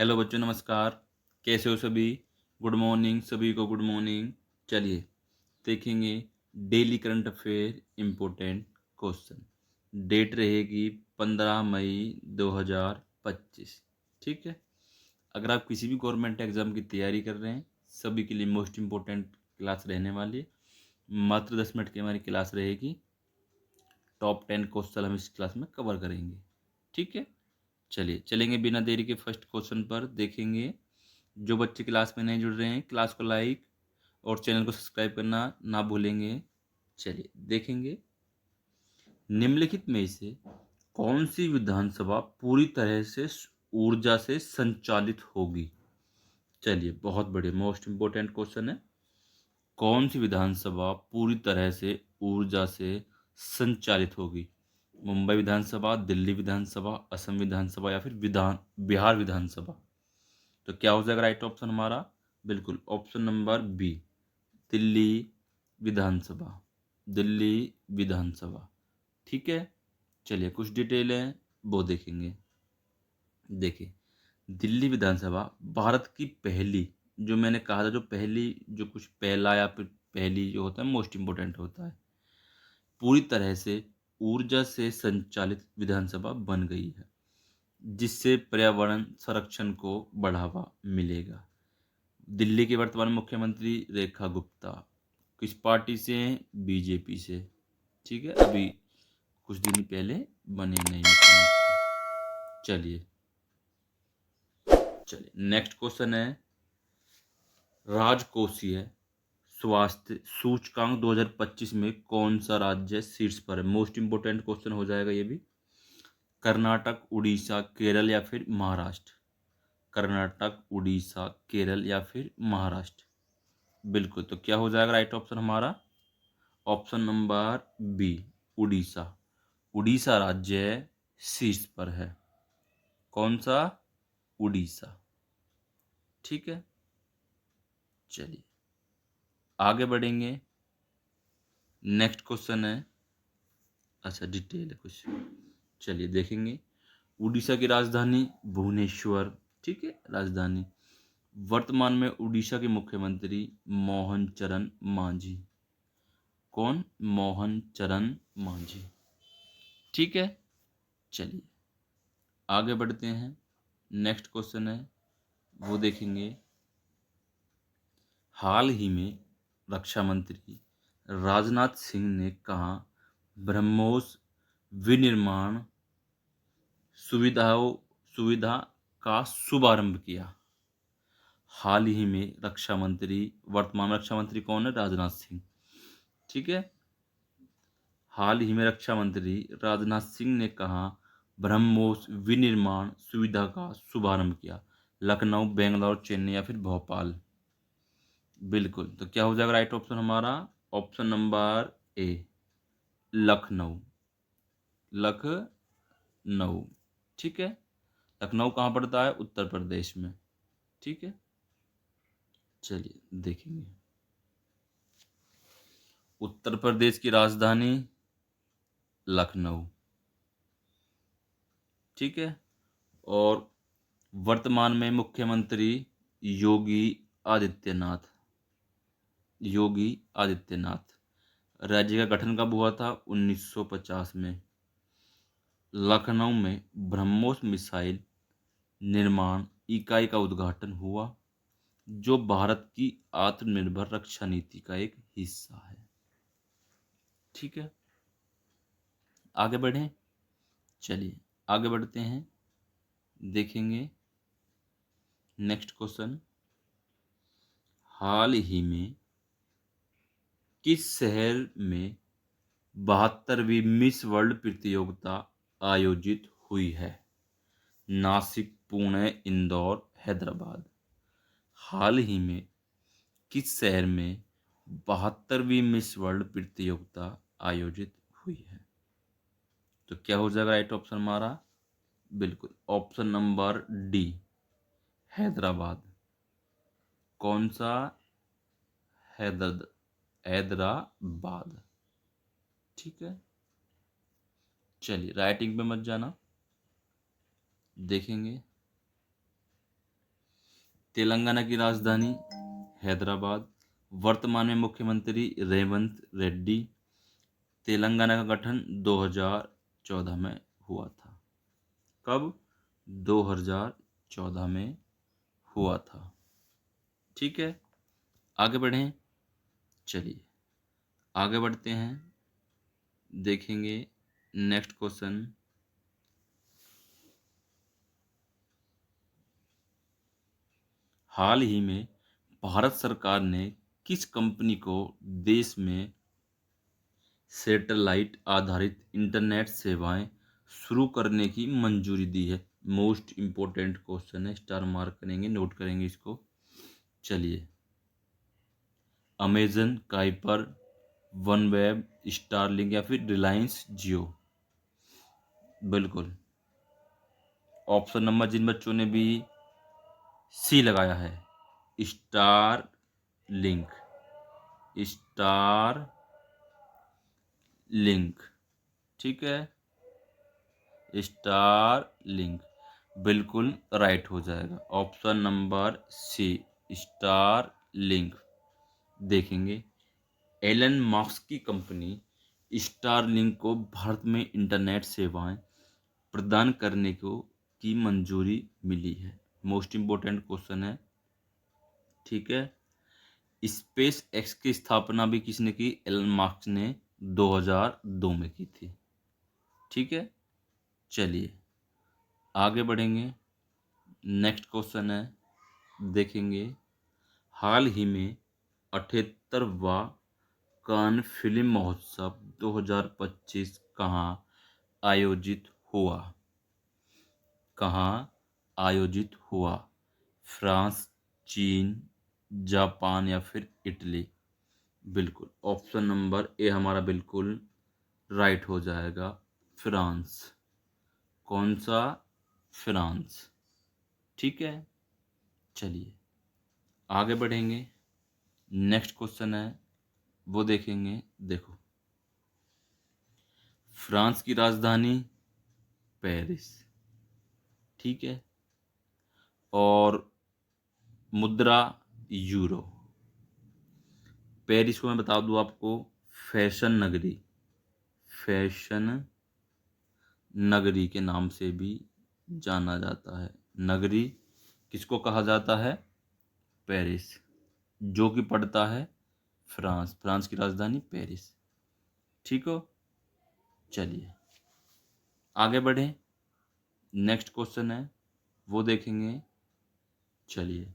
Hello बच्चों, नमस्कार। कैसे हो सभी? गुड मॉर्निंग, सभी को गुड मॉर्निंग। चलिए देखेंगे daily current affair important question. Date रहेगी 15 मई 2025। ठीक है। अगर आप किसी भी गवर्नमेंट एग्जाम की तैयारी कर रहे हैं, सभी के लिए मोस्ट इम्पोर्टेंट क्लास रहने वाली है। मात्र 10 मिनट की हमारी क्लास रहेगी। टॉप 10 क्वेश्चन हम इस क्लास में कवर करेंगे। ठीक है। चलिए चलेंगे बिना देरी के फर्स्ट क्वेश्चन पर। देखेंगे जो बच्चे क्लास में नहीं जुड़ रहे हैं, क्लास को लाइक और चैनल को सब्सक्राइब करना ना भूलेंगे। चलिए देखेंगे, निम्नलिखित में से कौन सी विधानसभा पूरी तरह से ऊर्जा से संचालित होगी? चलिए, बहुत बढ़िया, मोस्ट इंपोर्टेंट क्वेश्चन है। कौन सी विधानसभा पूरी तरह से ऊर्जा से संचालित होगी? मुंबई विधानसभा, दिल्ली विधानसभा, असम विधानसभा या फिर बिहार विधानसभा? तो क्या हो जाएगा राइट ऑप्शन हमारा? बिल्कुल ऑप्शन नंबर बी, दिल्ली विधानसभा। दिल्ली विधानसभा। ठीक है। चलिए कुछ डिटेल है वो देखेंगे। देखिए, दिल्ली विधानसभा भारत की पहली, जो मैंने कहा था, जो पहली, जो कुछ पहला या फिर पहली जो होता है मोस्ट इम्पोर्टेंट होता है, पूरी तरह से ऊर्जा से संचालित विधानसभा बन गई है, जिससे पर्यावरण संरक्षण को बढ़ावा मिलेगा। दिल्ली की वर्तमान मुख्यमंत्री रेखा गुप्ता किस पार्टी से हैं? बीजेपी से। ठीक है, अभी कुछ दिन पहले बने नई मुख्यमंत्री। चलिए चलिए नेक्स्ट क्वेश्चन है, राजकोषीय स्वास्थ्य सूचकांक 2025 में कौन सा राज्य शीर्ष पर है? मोस्ट इंपोर्टेंट क्वेश्चन हो जाएगा ये भी। कर्नाटक, उड़ीसा, केरल या फिर महाराष्ट्र? कर्नाटक, उड़ीसा, केरल या फिर महाराष्ट्र? बिल्कुल, तो क्या हो जाएगा राइट ऑप्शन हमारा? Option number B, Orissa. Orissa राज्य शीर्ष पर है। कौन सा? उड़ीसा। ठीक है। चलिए आगे बढ़ेंगे। नेक्स्ट क्वेश्चन है, अच्छा डिटेल है कुछ। चलिए देखेंगे, उड़ीसा की राजधानी भुवनेश्वर। ठीक है, राजधानी। वर्तमान में उड़ीसा के मुख्यमंत्री मोहन चरण मांझी। कौन? मोहन चरण मांझी। ठीक है। चलिए आगे बढ़ते हैं। नेक्स्ट क्वेश्चन है वो देखेंगे, हाल ही में रक्षा मंत्री राजनाथ सिंह ने कहा ब्रह्मोस विनिर्माण सुविधाओं सुविधा का शुभारंभ किया। हाल ही में रक्षा मंत्री, वर्तमान रक्षा मंत्री कौन है? राजनाथ सिंह। ठीक है। हाल ही में रक्षा मंत्री राजनाथ सिंह ने कहा ब्रह्मोस विनिर्माण सुविधा का शुभारंभ किया। लखनऊ, बेंगलोर, चेन्नई या फिर भोपाल? बिल्कुल, तो क्या हो जाएगा राइट ऑप्शन हमारा? Option number A, Lucknow. Lucknow. ठीक है। लखनऊ कहाँ पड़ता है? उत्तर प्रदेश में। ठीक है। चलिए देखेंगे, उत्तर प्रदेश की राजधानी लखनऊ। ठीक है। और वर्तमान में मुख्यमंत्री योगी आदित्यनाथ। योगी आदित्यनाथ। राज्य का गठन कब हुआ था? 1950 में। लखनऊ में ब्रह्मोस मिसाइल निर्माण इकाई का उद्घाटन हुआ, जो भारत की आत्मनिर्भर रक्षा नीति का एक हिस्सा है। ठीक है। आगे बढ़ें। चलिए आगे बढ़ते हैं। देखेंगे नेक्स्ट क्वेश्चन, हाल ही में किस शहर में 72वीं मिस वर्ल्ड प्रतियोगिता आयोजित हुई है? नासिक, पुणे, इंदौर, हैदराबाद? हाल ही में किस शहर में 72वीं मिस वर्ल्ड प्रतियोगिता आयोजित हुई है? तो क्या हो जाएगा राइट ऑप्शन हमारा? बिल्कुल ऑप्शन नंबर डी, हैदराबाद। कौन सा? हैदर हैदराबाद। ठीक है। चलिए राइटिंग पे मत जाना, देखेंगे तेलंगाना की राजधानी हैदराबाद। वर्तमान में मुख्यमंत्री रेवंत रेड्डी। तेलंगाना का गठन 2014 में हुआ था। कब? 2014 में हुआ था। ठीक है, आगे बढ़ें। चलिए आगे बढ़ते हैं, देखेंगे नेक्स्ट क्वेश्चन। हाल ही में भारत सरकार ने किस कंपनी को देश में सैटेलाइट आधारित इंटरनेट सेवाएं शुरू करने की मंजूरी दी है? मोस्ट इम्पोर्टेंट क्वेश्चन है, स्टार मार्क करेंगे, नोट करेंगे इसको। चलिए, अमेजन, काइपर, वनवेब, स्टारलिंक या फिर रिलायंस जियो? बिल्कुल ऑप्शन नंबर, जिन बच्चों ने भी सी लगाया है, स्टार लिंक, स्टार लिंक। ठीक है, स्टार लिंक बिल्कुल राइट हो जाएगा। Option number c, star link. देखेंगे, एलन मास्क की कंपनी स्टार लिंक को भारत में इंटरनेट सेवाएं प्रदान करने को की मंजूरी मिली है। मोस्ट इम्पोर्टेंट क्वेश्चन है। ठीक है, स्पेस एक्स की स्थापना भी किसने की? एलन मास्क ने 2002 में की थी। ठीक है, चलिए आगे बढ़ेंगे। नेक्स्ट क्वेश्चन है, देखेंगे, हाल ही में 78वां कान फिल्म महोत्सव 2025 कहाँ आयोजित हुआ? कहाँ आयोजित हुआ? फ्रांस, चीन, जापान या फिर इटली? बिल्कुल ऑप्शन नंबर ए हमारा बिल्कुल राइट हो जाएगा, फ्रांस। कौन सा? फ्रांस। ठीक है, चलिए आगे बढ़ेंगे। नेक्स्ट क्वेश्चन है, वो देखेंगे। देखो, फ्रांस की राजधानी पेरिस। ठीक है, और मुद्रा यूरो। पेरिस को मैं बता दूं आपको, फैशन नगरी, फैशन नगरी के नाम से भी जाना जाता है। नगरी किसको कहा जाता है? पेरिस, जो कि पड़ता है फ्रांस। फ्रांस की राजधानी पेरिस। ठीक हो, चलिए आगे बढ़ें। नेक्स्ट क्वेश्चन है, वो देखेंगे। चलिए,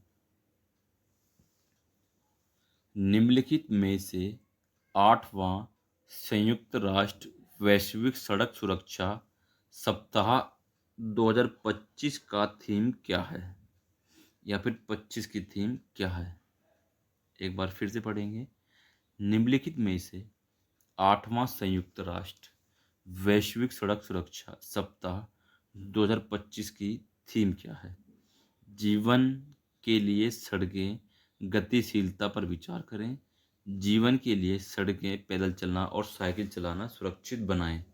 निम्नलिखित में से 8वां संयुक्त राष्ट्र वैश्विक सड़क सुरक्षा सप्ताह 2025 का थीम क्या है? या फिर 25 की थीम क्या है? एक बार फिर से पढ़ेंगे। निम्नलिखित में से 8वां संयुक्त राष्ट्र वैश्विक सड़क सुरक्षा सप्ताह 2025 की थीम क्या है? जीवन के लिए सड़कें, गतिशीलता पर विचार करें। जीवन के लिए सड़कें, पैदल चलना और साइकिल चलाना सुरक्षित बनाएं।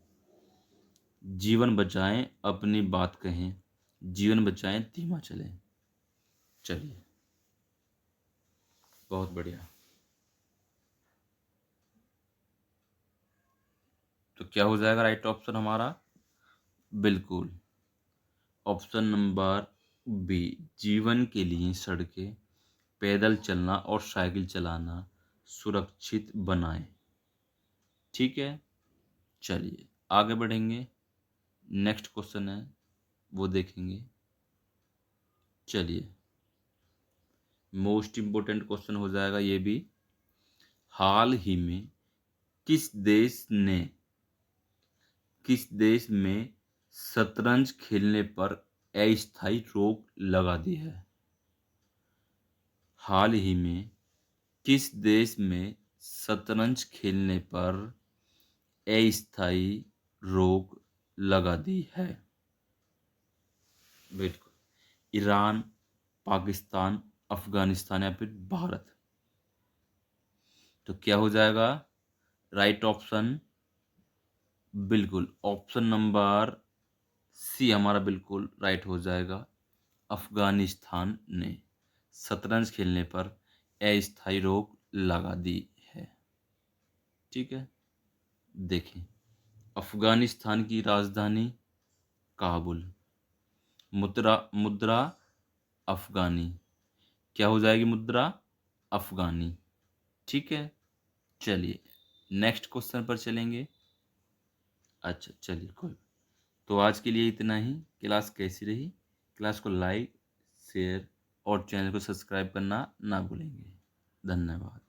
जीवन बचाएं, अपनी बात कहें। जीवन बचाएं, धीमा चलें। चलिए, बहुत बढ़िया। तो क्या हो जाएगा राइट ऑप्शन हमारा? बिल्कुल ऑप्शन नंबर बी, जीवन के लिए सड़कें, पैदल चलना और साइकिल चलाना सुरक्षित बनाएं। ठीक है, चलिए आगे बढ़ेंगे। नेक्स्ट क्वेश्चन है, वो देखेंगे। चलिए, मोस्ट इम्पोर्टेंट क्वेश्चन हो जाएगा ये भी। हाल ही में किस देश ने, किस देश में शतरंज खेलने पर अस्थायी रोक लगा दी है? हाल ही में किस देश में शतरंज खेलने पर अस्थायी रोक लगा दी है? बिल्कुल, ईरान, पाकिस्तान, अफगानिस्तान या फिर भारत? तो क्या हो जाएगा राइट ऑप्शन? बिल्कुल ऑप्शन नंबर सी हमारा बिल्कुल राइट हो जाएगा, अफगानिस्तान ने शतरंज खेलने पर अस्थायी रोक लगा दी है। ठीक है, देखें, अफगानिस्तान की राजधानी काबुल। मुद्रा मुद्रा अफगानी। क्या हो जाएगी मुद्रा? अफगानी। ठीक है, चलिए नेक्स्ट क्वेश्चन पर चलेंगे। अच्छा चलिए कोई, तो आज के लिए इतना ही। क्लास कैसी रही? क्लास को लाइक, शेयर और चैनल को सब्सक्राइब करना ना भूलेंगे। धन्यवाद।